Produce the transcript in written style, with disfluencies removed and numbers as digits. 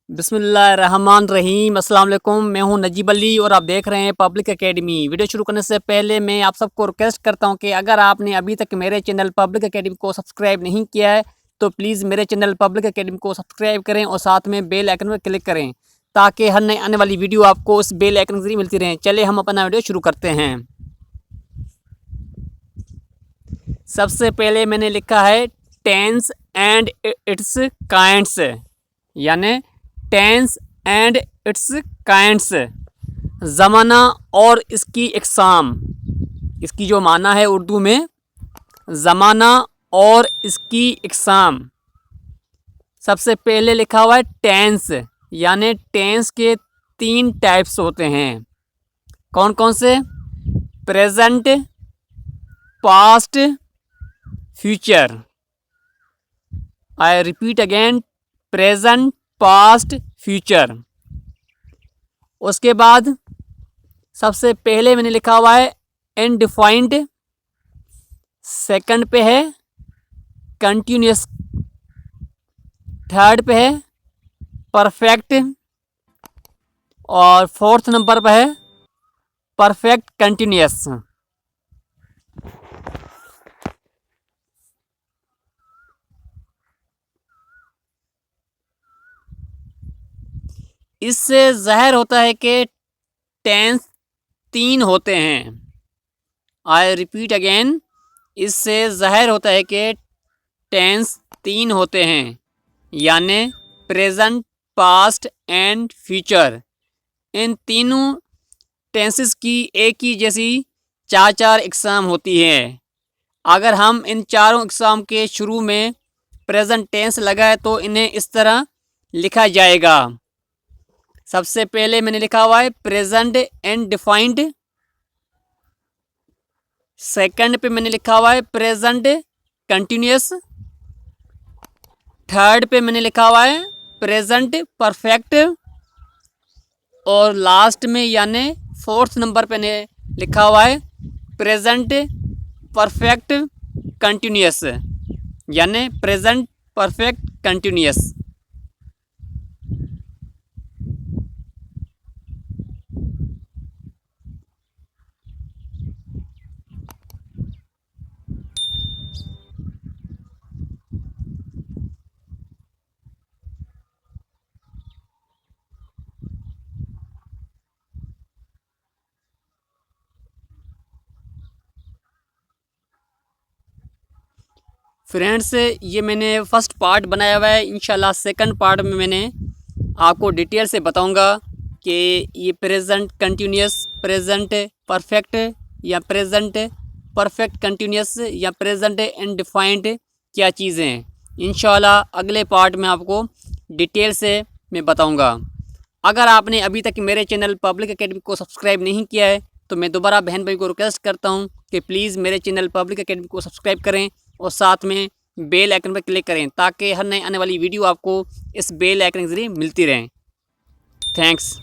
बिस्मिल्लाहिर्रहमानिर्रहीम। अस्सलाम वालेकुम। मैं हूं नजीब अली और आप देख रहे हैं पब्लिक एकेडमी। वीडियो शुरू करने से पहले मैं आप सबको रिक्वेस्ट करता हूं कि अगर आपने अभी तक मेरे चैनल पब्लिक एकेडमी को सब्सक्राइब नहीं किया है तो प्लीज़ मेरे चैनल पब्लिक एकेडमी को सब्सक्राइब करें और साथ में बेल आइकन पर क्लिक करें ताकि हर नई आने वाली वीडियो आपको उस बेल आइकन के जरिए मिलती रहे। चलिए हम अपना वीडियो शुरू करते हैं। सबसे पहले मैंने लिखा है टेंस एंड इट्स काइंड्स, यानी टेंस एंड इट्स काइंड्स, ज़माना और इसकी इकसाम। इसकी जो माना है उर्दू में ज़माना और इसकी इकसाम। सबसे पहले लिखा हुआ है टेंस, यानी टेंस के 3 टाइप्स होते हैं। कौन कौन से? Present, past, future. I repeat again, present, past, future. उसके बाद सबसे पहले मैंने लिखा हुआ है इनडिफाइंड, सेकंड पे है कंटिन्यूस, थर्ड पे है परफेक्ट और फोर्थ नंबर पे है परफेक्ट कंटिन्यूस। इससे ज़ाहिर होता है कि टेंस 3 होते हैं। आई रिपीट अगेन, इससे ज़ाहिर होता है कि टेंस 3 होते हैं, यानी प्रेजेंट, पास्ट एंड फ्यूचर। इन तीनों टेंसेस की एक ही जैसी 4 इकसाम होती है। अगर हम इन चारों इकसाम के शुरू में प्रेजेंट टेंस लगाए तो इन्हें इस तरह लिखा जाएगा। सबसे पहले मैंने लिखा हुआ है प्रेजेंट इनडिफाइंड, सेकंड पे मैंने लिखा हुआ है प्रेजेंट कंटिन्यूस, थर्ड पे मैंने लिखा हुआ है प्रेजेंट परफेक्ट और लास्ट में यानी फोर्थ नंबर पे लिखा हुआ है प्रेजेंट परफेक्ट कंटिन्यूस, यानी प्रेजेंट परफेक्ट कंटिन्यूस। फ्रेंड्स, ये मैंने फर्स्ट पार्ट बनाया हुआ है। इंशाल्लाह सेकंड पार्ट में मैंने आपको डिटेल से बताऊंगा कि ये प्रेजेंट कंटिन्यूस, प्रेजेंट परफेक्ट या प्रेजेंट परफेक्ट कंटिन्यूस या प्रेजेंट इनडिफाइंड क्या चीज़ें हैं। इंशाल्लाह अगले पार्ट में आपको डिटेल से मैं बताऊंगा। अगर आपने अभी तक मेरे चैनल पब्लिक एकेडमी को सब्सक्राइब नहीं किया है तो मैं दोबारा बहन भाई को रिक्वेस्ट करता हूं कि प्लीज़ मेरे चैनल पब्लिक एकेडमी को सब्सक्राइब करें और साथ में बेल आइकन पर क्लिक करें ताकि हर नई आने वाली वीडियो आपको इस बेल आइकन के जरिए मिलती रहे। थैंक्स।